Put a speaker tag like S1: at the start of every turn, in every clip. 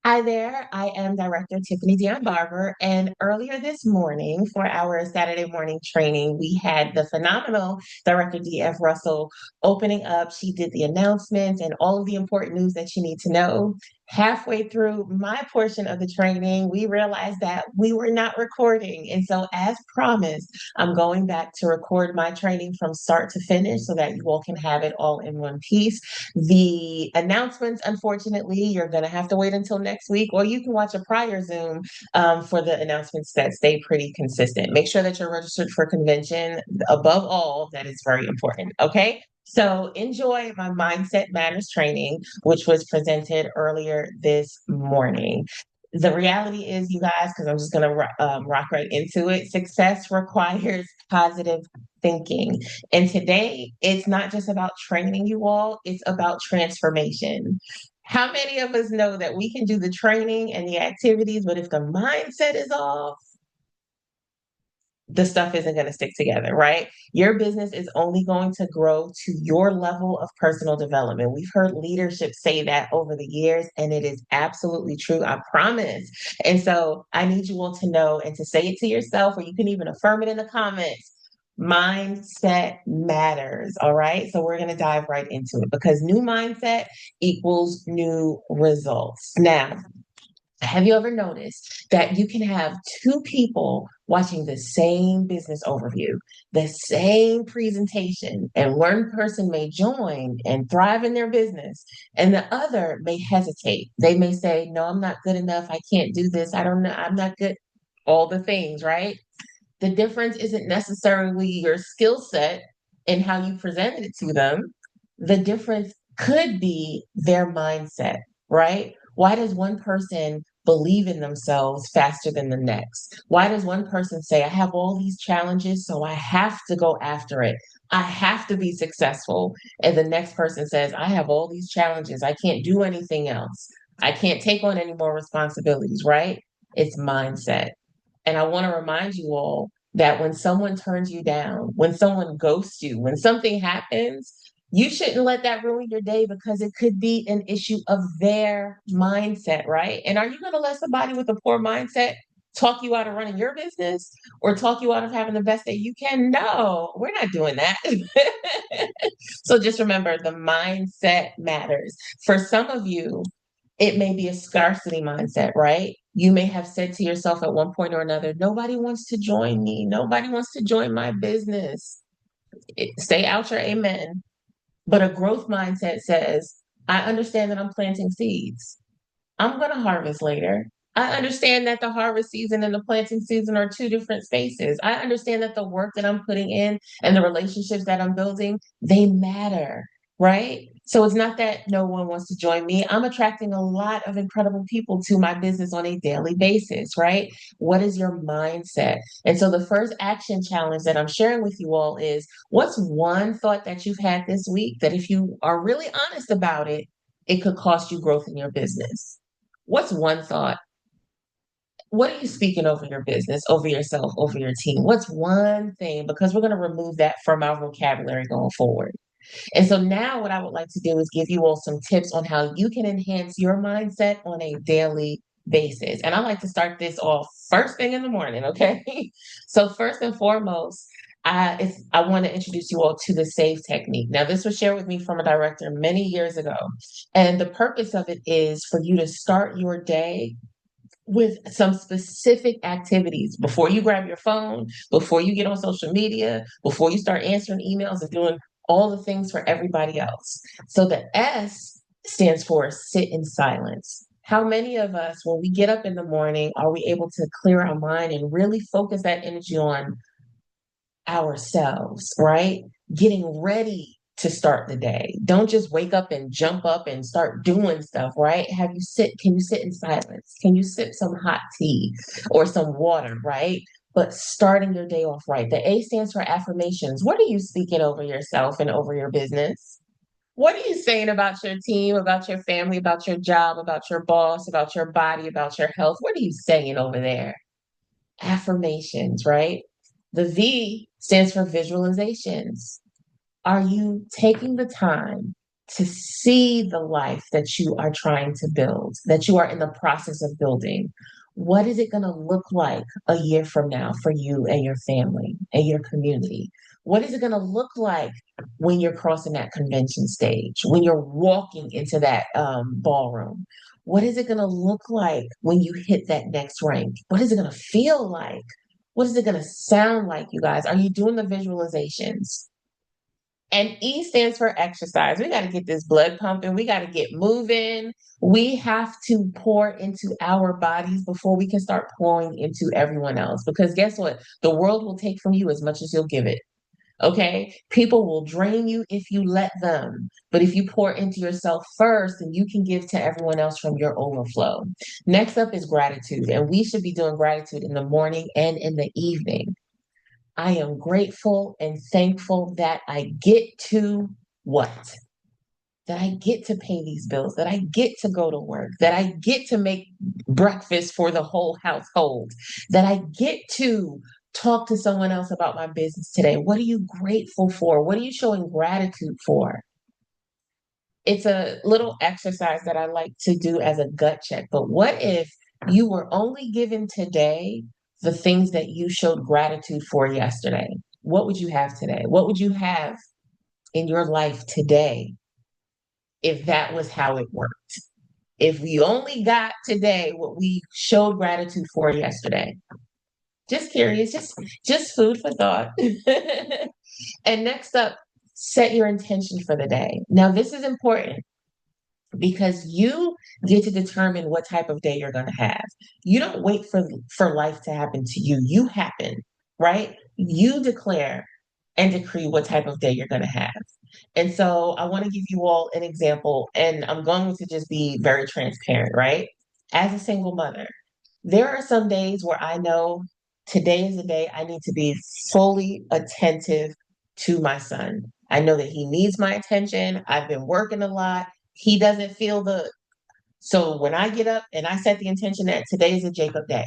S1: Hi there. I am Director Tiffany Dionne Barber, and earlier this morning for our Saturday morning training, we had the phenomenal Director D.F. Russell opening up. She did the announcements and all of the important news that you need to know. Halfway through my portion of the training, we realized that we were not recording. And so, as promised, I'm going back to record my training from start to finish so that you all can have it all in one piece. The announcements, unfortunately, you're going to have to wait until next week, or you can watch a prior Zoom for the announcements that stay pretty consistent. Make sure that you're registered for convention. Above all, that is very important. Okay. So enjoy my Mindset Matters training, which was presented earlier this morning. The reality is, you guys, because I'm just going to rock right into it, success requires positive thinking. And today, it's not just about training you all, it's about transformation. How many of us know that we can do the training and the activities, but if the mindset is off, the stuff isn't going to stick together, right? Your business is only going to grow to your level of personal development. We've heard leadership say that over the years, and it is absolutely true. I promise. And so I need you all to know and to say it to yourself, or you can even affirm it in the comments. Mindset matters. All right. So we're going to dive right into it because new mindset equals new results. Now, have you ever noticed that you can have two people watching the same business overview, the same presentation, and one person may join and thrive in their business, and the other may hesitate? They may say, no, I'm not good enough. I can't do this. I don't know. I'm not good. All the things, right? The difference isn't necessarily your skill set and how you presented it to them. The difference could be their mindset, right? Why does one person believe in themselves faster than the next? Why does one person say, I have all these challenges, so I have to go after it? I have to be successful. And the next person says, I have all these challenges. I can't do anything else. I can't take on any more responsibilities, right? It's mindset. And I want to remind you all that when someone turns you down, when someone ghosts you, when something happens, you shouldn't let that ruin your day because it could be an issue of their mindset, right? And are you going to let somebody with a poor mindset talk you out of running your business or talk you out of having the best day you can? No, we're not doing that. So just remember the mindset matters. For some of you, it may be a scarcity mindset, right? You may have said to yourself at one point or another, nobody wants to join me. Nobody wants to join my business. Say out your amen. But a growth mindset says, I understand that I'm planting seeds. I'm going to harvest later. I understand that the harvest season and the planting season are two different spaces. I understand that the work that I'm putting in and the relationships that I'm building, they matter, right? So it's not that no one wants to join me. I'm attracting a lot of incredible people to my business on a daily basis, right? What is your mindset? And so the first action challenge that I'm sharing with you all is what's one thought that you've had this week that if you are really honest about it, it could cost you growth in your business? What's one thought? What are you speaking over your business, over yourself, over your team? What's one thing? Because we're going to remove that from our vocabulary going forward. And so now, what I would like to do is give you all some tips on how you can enhance your mindset on a daily basis. And I like to start this off first thing in the morning, okay? So, first and foremost, I want to introduce you all to the SAVE technique. Now, this was shared with me from a director many years ago. And the purpose of it is for you to start your day with some specific activities before you grab your phone, before you get on social media, before you start answering emails and doing all the things for everybody else. So the S stands for sit in silence. How many of us, when we get up in the morning, are we able to clear our mind and really focus that energy on ourselves, right? Getting ready to start the day. Don't just wake up and jump up and start doing stuff, right? Can you sit in silence? Can you sip some hot tea or some water, right? But starting your day off right. The A stands for affirmations. What are you speaking over yourself and over your business? What are you saying about your team, about your family, about your job, about your boss, about your body, about your health? What are you saying over there? Affirmations, right? The V stands for visualizations. Are you taking the time? to see the life that you are trying to build, that you are in the process of building. What is it going to look like a year from now for you and your family and your community? What is it going to look like when you're crossing that convention stage, when you're walking into that ballroom? What is it going to look like when you hit that next rank? What is it going to feel like? What is it going to sound like, you guys? Are you doing the visualizations? And E stands for exercise. We got to get this blood pumping. We got to get moving. We have to pour into our bodies before we can start pouring into everyone else. Because guess what? The world will take from you as much as you'll give it. Okay. People will drain you if you let them. But if you pour into yourself first, then you can give to everyone else from your overflow. Next up is gratitude. And we should be doing gratitude in the morning and in the evening. I am grateful and thankful that I get to what? That I get to pay these bills, that I get to go to work, that I get to make breakfast for the whole household, that I get to talk to someone else about my business today. What are you grateful for? What are you showing gratitude for? It's a little exercise that I like to do as a gut check. But what if you were only given today the things that you showed gratitude for yesterday? What would you have today? What would you have in your life today if that was how it worked? If we only got today what we showed gratitude for yesterday. Just curious, just food for thought. And next up, set your intention for the day. Now, this is important because you get to determine what type of day you're going to have. You don't wait for life to happen to you. You happen, right? You declare and decree what type of day you're going to have. And so I want to give you all an example, and I'm going to just be very transparent, right? As a single mother, there are some days where I know today is the day I need to be fully attentive to my son. I know that he needs my attention. I've been working a lot. He doesn't feel the, so when I get up and I set the intention that today is a Jacob day,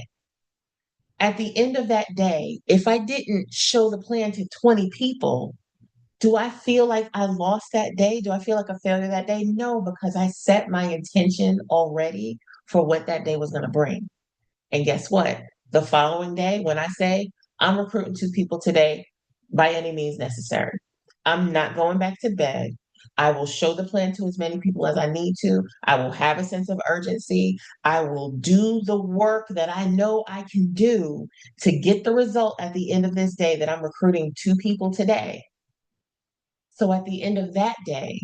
S1: at the end of that day, if I didn't show the plan to 20 people, do I feel like I lost that day? Do I feel like a failure that day? No, because I set my intention already for what that day was going to bring. And guess what? The following day, when I say I'm recruiting 2 people today by any means necessary, I'm not going back to bed. I will show the plan to as many people as I need to. I will have a sense of urgency. I will do the work that I know I can do to get the result at the end of this day that I'm recruiting 2 people today. So at the end of that day,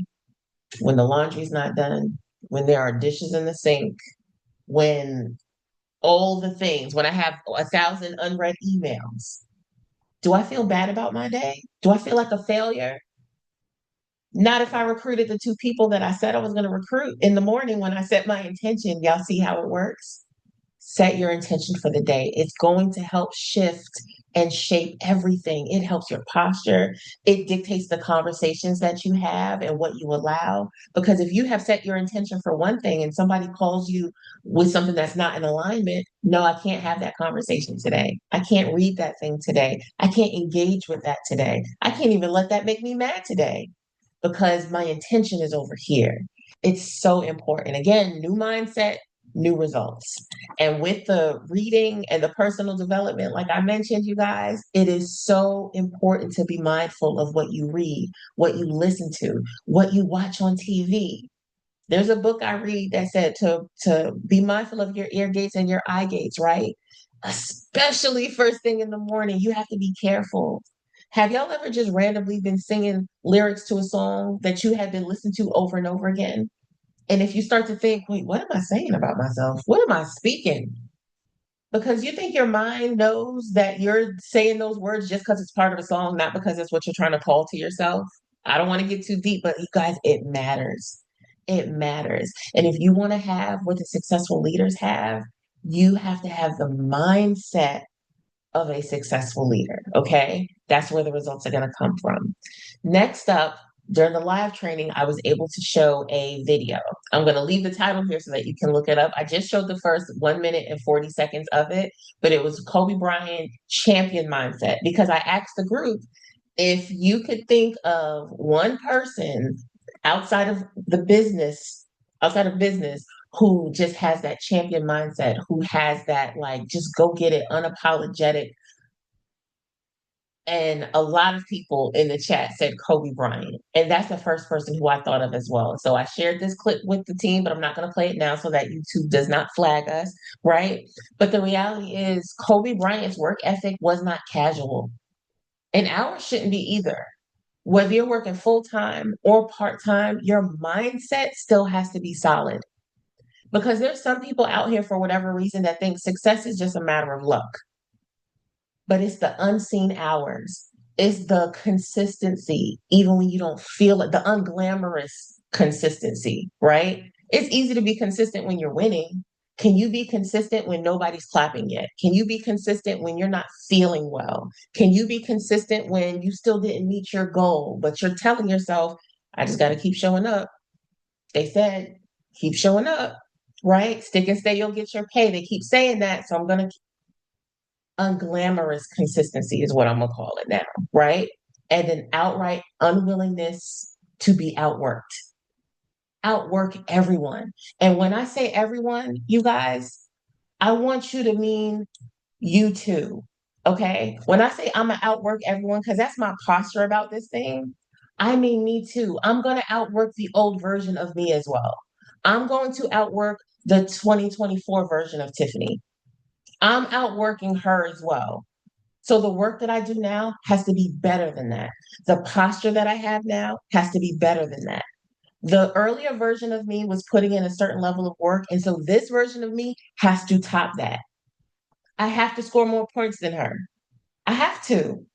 S1: when the laundry's not done, when there are dishes in the sink, when all the things, when I have 1,000 unread emails, do I feel bad about my day? Do I feel like a failure? Not if I recruited the 2 people that I said I was going to recruit in the morning when I set my intention. Y'all see how it works? Set your intention for the day. It's going to help shift and shape everything. It helps your posture. It dictates the conversations that you have and what you allow. Because if you have set your intention for one thing and somebody calls you with something that's not in alignment, no, I can't have that conversation today. I can't read that thing today. I can't engage with that today. I can't even let that make me mad today because my intention is over here. It's so important. Again, new mindset, new results. And with the reading and the personal development, like I mentioned, you guys, it is so important to be mindful of what you read, what you listen to, what you watch on TV. There's a book I read that said to be mindful of your ear gates and your eye gates, right? Especially first thing in the morning, you have to be careful. Have y'all ever just randomly been singing lyrics to a song that you had been listening to over and over again? And if you start to think, wait, what am I saying about myself? What am I speaking? Because you think your mind knows that you're saying those words just because it's part of a song, not because it's what you're trying to call to yourself. I don't want to get too deep, but you guys, it matters. It matters. And if you want to have what the successful leaders have, you have to have the mindset of a successful leader. Okay. That's where the results are going to come from. Next up, during the live training, I was able to show a video. I'm going to leave the title here so that you can look it up. I just showed the first 1 minute and 40 seconds of it, but it was Kobe Bryant champion mindset because I asked the group if you could think of one person outside of the business, outside of business, who just has that champion mindset, who has that like just go get it, unapologetic. And a lot of people in the chat said Kobe Bryant. And that's the first person who I thought of as well. So I shared this clip with the team, but I'm not going to play it now so that YouTube does not flag us, right? But the reality is, Kobe Bryant's work ethic was not casual, and ours shouldn't be either. Whether you're working full time or part time, your mindset still has to be solid, because there's some people out here for whatever reason that think success is just a matter of luck, but it's the unseen hours. It's the consistency, even when you don't feel it, the unglamorous consistency, right? It's easy to be consistent when you're winning. Can you be consistent when nobody's clapping yet? Can you be consistent when you're not feeling well? Can you be consistent when you still didn't meet your goal, but you're telling yourself, I just got to keep showing up? They said, keep showing up, right? Stick and stay, you'll get your pay. They keep saying that. So I'm going to unglamorous consistency is what I'm gonna call it now, right? And an outright unwillingness to be outworked. Outwork everyone. And when I say everyone, you guys, I want you to mean you too. Okay. When I say I'm gonna outwork everyone, because that's my posture about this thing, I mean me too. I'm gonna outwork the old version of me as well. I'm going to outwork the 2024 version of Tiffany. I'm outworking her as well. So the work that I do now has to be better than that. The posture that I have now has to be better than that. The earlier version of me was putting in a certain level of work. And so this version of me has to top that. I have to score more points than her. I have to.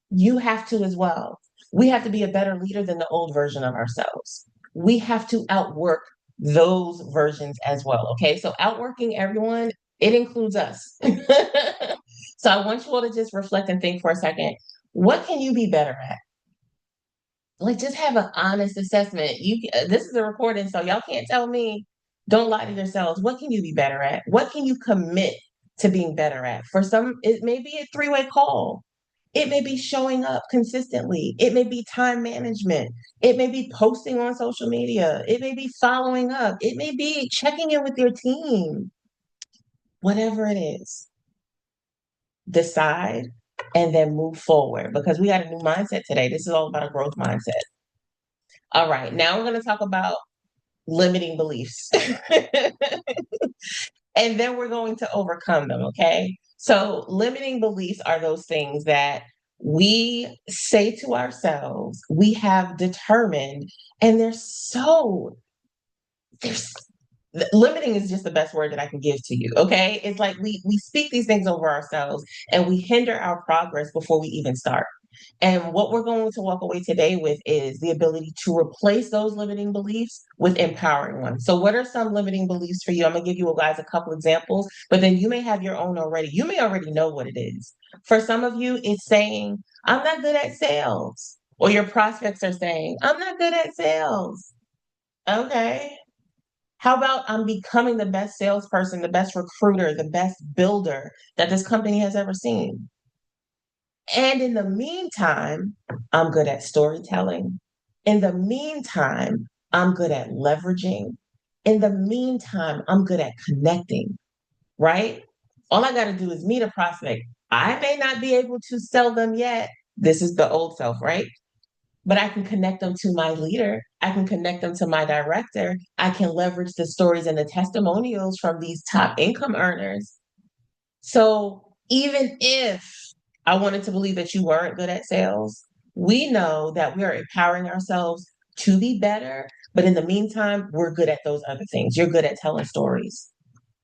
S1: You have to as well. We have to be a better leader than the old version of ourselves. We have to outwork those versions as well. Okay. So outworking everyone, it includes us. So I want you all to just reflect and think for a second. What can you be better at? Like, just have an honest assessment. This is a recording, so y'all can't tell me. Don't lie to yourselves. What can you be better at? What can you commit to being better at? For some, it may be a three-way call. It may be showing up consistently. It may be time management. It may be posting on social media. It may be following up. It may be checking in with your team. Whatever it is, decide and then move forward, because we got a new mindset today. This is all about a growth mindset. All right, now we're going to talk about limiting beliefs. And then we're going to overcome them, okay? So, limiting beliefs are those things that we say to ourselves, we have determined, and there's limiting is just the best word that I can give to you, okay? It's like we speak these things over ourselves and we hinder our progress before we even start. And what we're going to walk away today with is the ability to replace those limiting beliefs with empowering ones. So, what are some limiting beliefs for you? I'm going to give you guys a couple examples, but then you may have your own already. You may already know what it is. For some of you, it's saying, I'm not good at sales. Or your prospects are saying, I'm not good at sales. Okay. How about I'm becoming the best salesperson, the best recruiter, the best builder that this company has ever seen? And in the meantime, I'm good at storytelling. In the meantime, I'm good at leveraging. In the meantime, I'm good at connecting, right? All I got to do is meet a prospect. I may not be able to sell them yet. This is the old self, right? But I can connect them to my leader. I can connect them to my director. I can leverage the stories and the testimonials from these top income earners. So even if I wanted to believe that you weren't good at sales, we know that we are empowering ourselves to be better. But in the meantime, we're good at those other things. You're good at telling stories.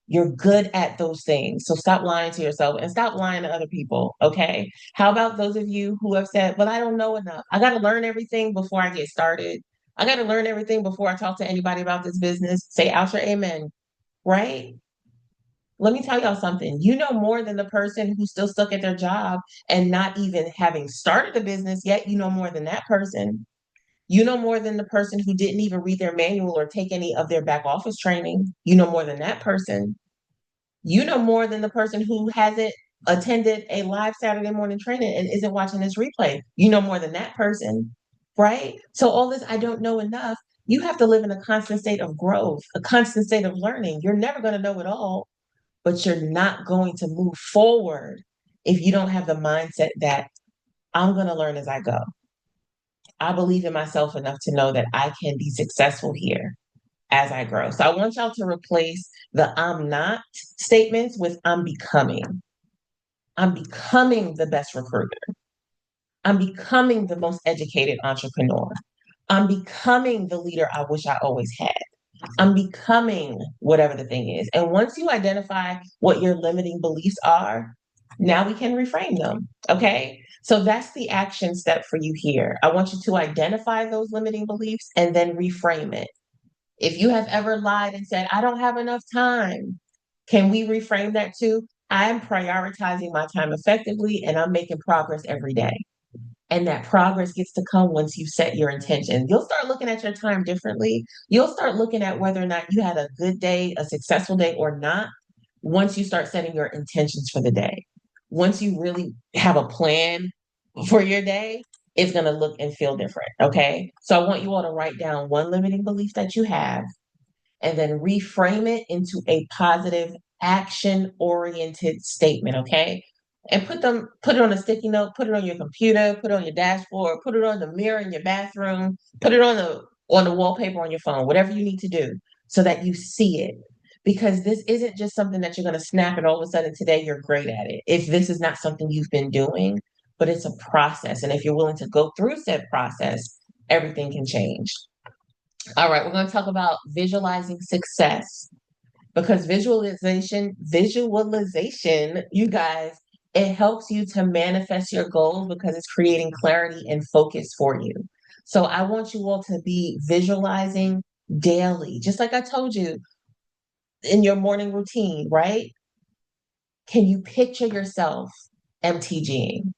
S1: You're good at those things. So stop lying to yourself and stop lying to other people. Okay. How about those of you who have said, but I don't know enough. I got to learn everything before I get started. I got to learn everything before I talk to anybody about this business. Say out your amen. Right. Let me tell y'all something. You know more than the person who's still stuck at their job and not even having started a business yet. You know more than that person. You know more than the person who didn't even read their manual or take any of their back office training. You know more than that person. You know more than the person who hasn't attended a live Saturday morning training and isn't watching this replay. You know more than that person, right? So all this, I don't know enough. You have to live in a constant state of growth, a constant state of learning. You're never going to know it all, but you're not going to move forward if you don't have the mindset that I'm going to learn as I go. I believe in myself enough to know that I can be successful here as I grow. So I want y'all to replace the I'm not statements with I'm becoming. I'm becoming the best recruiter. I'm becoming the most educated entrepreneur. I'm becoming the leader I wish I always had. I'm becoming whatever the thing is. And once you identify what your limiting beliefs are, now we can reframe them. Okay. So that's the action step for you here. I want you to identify those limiting beliefs and then reframe it. If you have ever lied and said, I don't have enough time, can we reframe that to, I am prioritizing my time effectively and I'm making progress every day. And that progress gets to come once you set your intention. You'll start looking at your time differently. You'll start looking at whether or not you had a good day, a successful day or not, once you start setting your intentions for the day. Once you really have a plan for your day, it's going to look and feel different. Okay. So I want you all to write down one limiting belief that you have and then reframe it into a positive action oriented statement. Okay. And put it on a sticky note, put it on your computer, put it on your dashboard, put it on the mirror in your bathroom, put it on the wallpaper on your phone, whatever you need to do so that you see it. Because this isn't just something that you're going to snap and all of a sudden today you're great at it. If this is not something you've been doing, but it's a process. And if you're willing to go through said process, everything can change. All right, we're going to talk about visualizing success because visualization, you guys, it helps you to manifest your goals because it's creating clarity and focus for you. So I want you all to be visualizing daily, just like I told you in your morning routine, right? Can you picture yourself MTGing?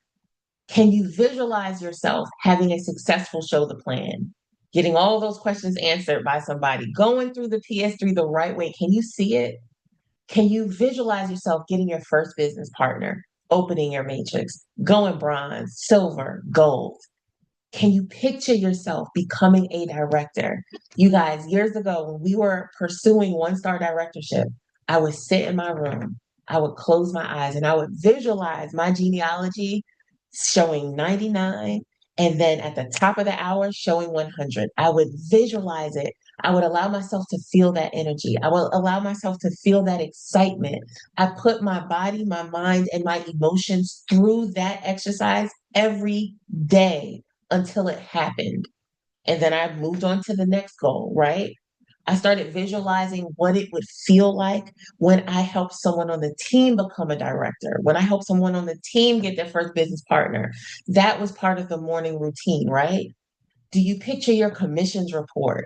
S1: Can you visualize yourself having a successful show the plan? Getting all those questions answered by somebody, going through the PS3 the right way. Can you see it? Can you visualize yourself getting your first business partner, opening your matrix, going bronze, silver, gold? Can you picture yourself becoming a director? You guys, years ago, when we were pursuing one-star directorship, I would sit in my room, I would close my eyes, and I would visualize my genealogy showing 99, and then at the top of the hour, showing 100. I would visualize it. I would allow myself to feel that energy. I would allow myself to feel that excitement. I put my body, my mind, and my emotions through that exercise every day until it happened. And then I moved on to the next goal, right? I started visualizing what it would feel like when I helped someone on the team become a director, when I helped someone on the team get their first business partner. That was part of the morning routine, right? Do you picture your commissions report?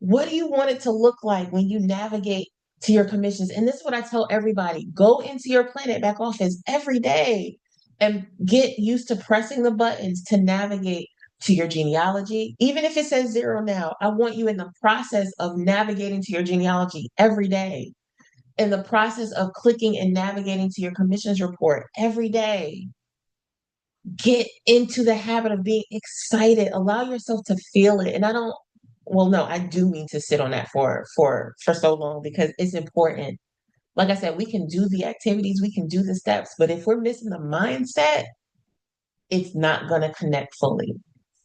S1: What do you want it to look like when you navigate to your commissions? And this is what I tell everybody, go into your Planet back office every day and get used to pressing the buttons to navigate to your genealogy. Even if it says zero now, I want you in the process of navigating to your genealogy every day, in the process of clicking and navigating to your commissions report every day. Get into the habit of being excited. Allow yourself to feel it. And I don't, well, no, I do mean to sit on that for so long because it's important. Like I said, we can do the activities, we can do the steps, but if we're missing the mindset, it's not going to connect fully.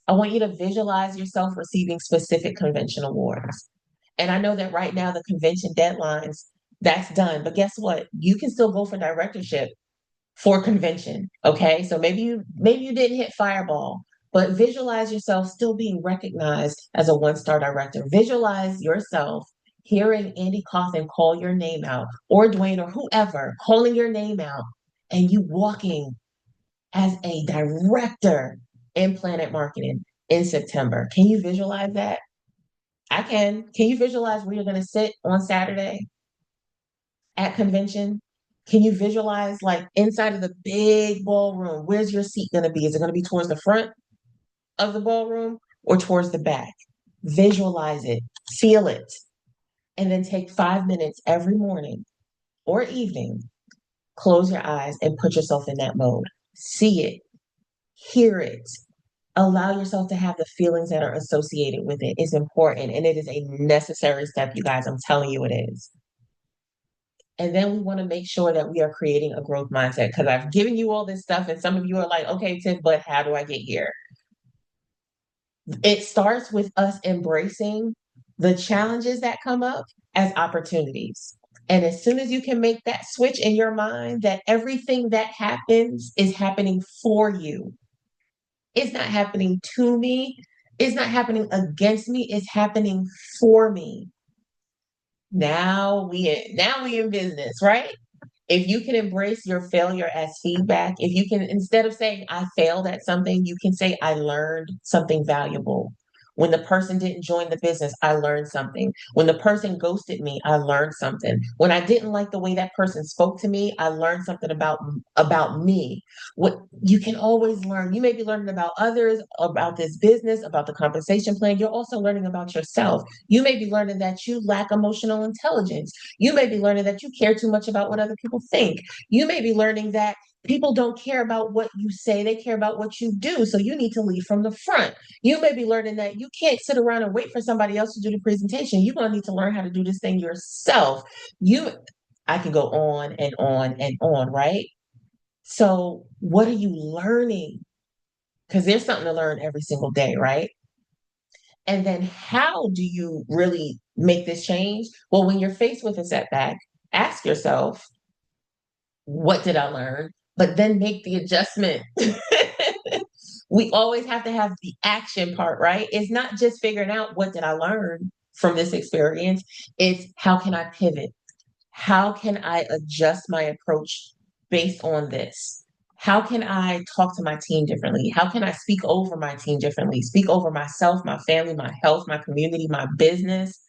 S1: I want you to visualize yourself receiving specific convention awards. And I know that right now the convention deadlines, that's done. But guess what? You can still go for directorship for convention. Okay. So maybe you didn't hit fireball, but visualize yourself still being recognized as a one-star director. Visualize yourself hearing Andy Kaufman call your name out, or Dwayne or whoever calling your name out, and you walking as a director in Planet Marketing in September. Can you visualize that? I can. Can you visualize where you're going to sit on Saturday at convention? Can you visualize like inside of the big ballroom? Where's your seat going to be? Is it going to be towards the front of the ballroom or towards the back? Visualize it, feel it, and then take 5 minutes every morning or evening. Close your eyes and put yourself in that mode. See it, hear it, Allow yourself to have the feelings that are associated with it. It's important and it is a necessary step, you guys. I'm telling you it is. And then we want to make sure that we are creating a growth mindset because I've given you all this stuff, and some of you are like, okay, Tiff, but how do I get here? It starts with us embracing the challenges that come up as opportunities. And as soon as you can make that switch in your mind that everything that happens is happening for you, it's not happening to me, it's not happening against me, it's happening for me. Now we in business, right? If you can embrace your failure as feedback, if you can, instead of saying I failed at something, you can say I learned something valuable. When the person didn't join the business, I learned something. When the person ghosted me, I learned something. When I didn't like the way that person spoke to me, I learned something about me. What you can always learn. You may be learning about others, about this business, about the compensation plan. You're also learning about yourself. You may be learning that you lack emotional intelligence. You may be learning that you care too much about what other people think. You may be learning that people don't care about what you say, they care about what you do. So you need to lead from the front. You may be learning that you can't sit around and wait for somebody else to do the presentation. You're going to need to learn how to do this thing yourself. You I can go on and on and on, right? So, what are you learning? Because there's something to learn every single day, right? And then how do you really make this change? Well, when you're faced with a setback, ask yourself, what did I learn? But then make the adjustment. We always have to have the action part, right? It's not just figuring out what did I learn from this experience, it's how can I pivot? How can I adjust my approach based on this? How can I talk to my team differently? How can I speak over my team differently? Speak over myself, my family, my health, my community, my business?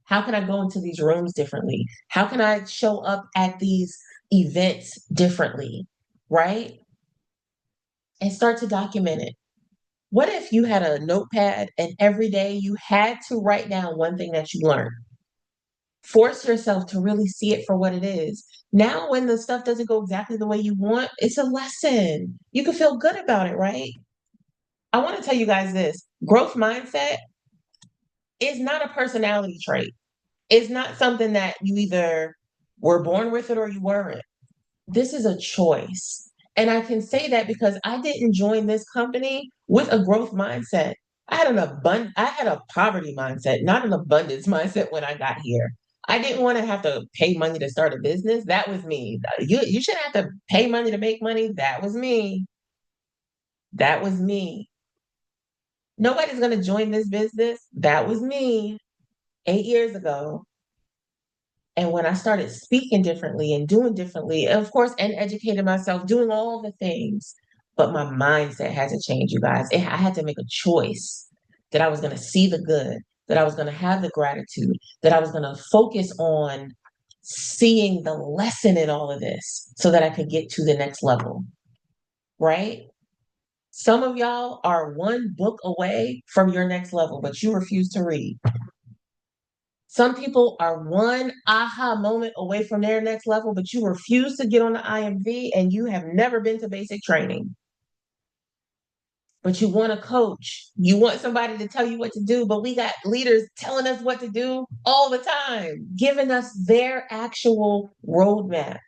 S1: How can I go into these rooms differently? How can I show up at these events differently? Right? And start to document it. What if you had a notepad and every day you had to write down one thing that you learned? Force yourself to really see it for what it is. Now, when the stuff doesn't go exactly the way you want, it's a lesson. You can feel good about it, right? I want to tell you guys this growth mindset is not a personality trait. It's not something that you either were born with it or you weren't. This is a choice. And I can say that because I didn't join this company with a growth mindset. I had a poverty mindset, not an abundance mindset when I got here. I didn't want to have to pay money to start a business. That was me. You shouldn't have to pay money to make money. That was me. That was me. Nobody's going to join this business. That was me 8 years ago. And when I started speaking differently and doing differently, of course, and educating myself, doing all the things, but my mindset had to change, you guys. I had to make a choice that I was going to see the good, that I was going to have the gratitude, that I was going to focus on seeing the lesson in all of this so that I could get to the next level, right? Some of y'all are one book away from your next level, but you refuse to read. Some people are one aha moment away from their next level, but you refuse to get on the IMV and you have never been to basic training. But you want a coach. You want somebody to tell you what to do, but we got leaders telling us what to do all the time, giving us their actual roadmap,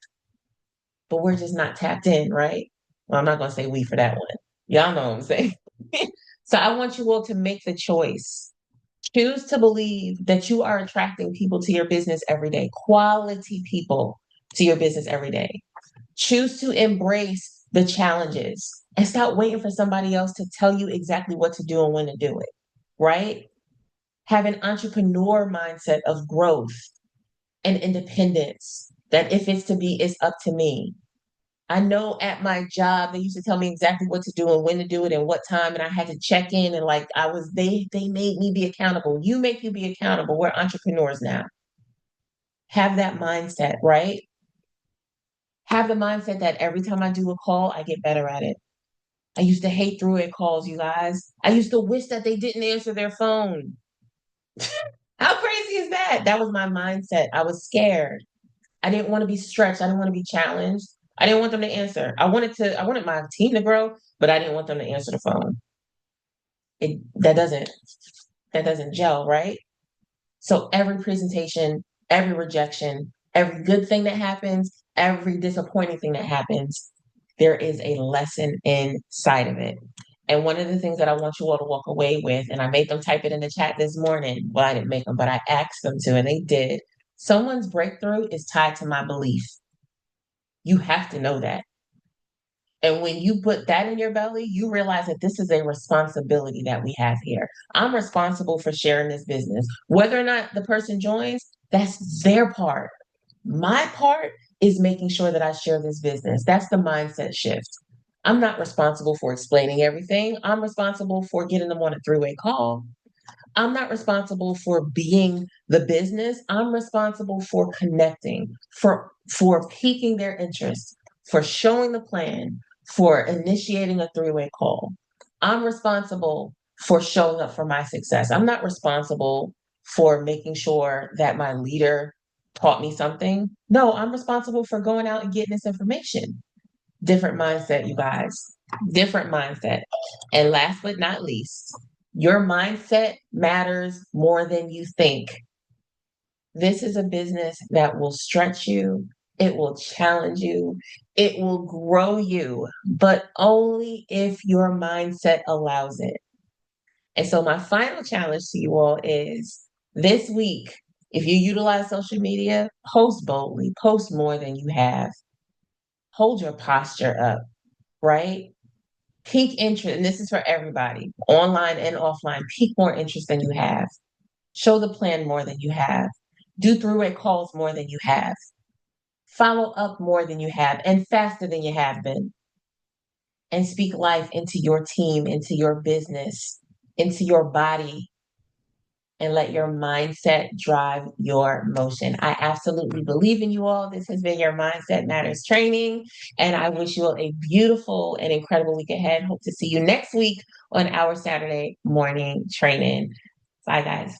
S1: but we're just not tapped in, right? Well, I'm not going to say we for that one. Y'all know what I'm saying. So I want you all to make the choice. Choose to believe that you are attracting people to your business every day, quality people to your business every day. Choose to embrace the challenges and stop waiting for somebody else to tell you exactly what to do and when to do it, right? Have an entrepreneur mindset of growth and independence, that if it's to be, it's up to me. I know at my job they used to tell me exactly what to do and when to do it and what time, and I had to check in and like they made me be accountable. You make you be accountable. We're entrepreneurs now. Have that mindset, right? Have the mindset that every time I do a call, I get better at it. I used to hate through-it calls, you guys. I used to wish that they didn't answer their phone. How crazy is that? That was my mindset. I was scared. I didn't want to be stretched. I didn't want to be challenged. I didn't want them to answer. I wanted my team to grow, but I didn't want them to answer the phone. it that doesn't gel, right? So every presentation, every rejection, every good thing that happens, every disappointing thing that happens, there is a lesson inside of it. And one of the things that I want you all to walk away with, and I made them type it in the chat this morning. Well, I didn't make them, but I asked them to, and they did. Someone's breakthrough is tied to my belief. You have to know that. And when you put that in your belly, you realize that this is a responsibility that we have here. I'm responsible for sharing this business. Whether or not the person joins, that's their part. My part is making sure that I share this business. That's the mindset shift. I'm not responsible for explaining everything. I'm responsible for getting them on a three-way call. I'm not responsible for being the business. I'm responsible for connecting, for piquing their interest, for showing the plan, for initiating a three-way call. I'm responsible for showing up for my success. I'm not responsible for making sure that my leader taught me something. No, I'm responsible for going out and getting this information. Different mindset, you guys. Different mindset. And last but not least, your mindset matters more than you think. This is a business that will stretch you, it will challenge you, it will grow you, but only if your mindset allows it. And so, my final challenge to you all is this week, if you utilize social media, post boldly, post more than you have, hold your posture up, right? Peak interest, and this is for everybody, online and offline, peak more interest than you have. Show the plan more than you have. Do three-way calls more than you have. Follow up more than you have and faster than you have been. And speak life into your team, into your business, into your body, and let your mindset drive your motion. I absolutely believe in you all. This has been your Mindset Matters training, and I wish you all a beautiful and incredible week ahead. Hope to see you next week on our Saturday morning training. Bye, guys.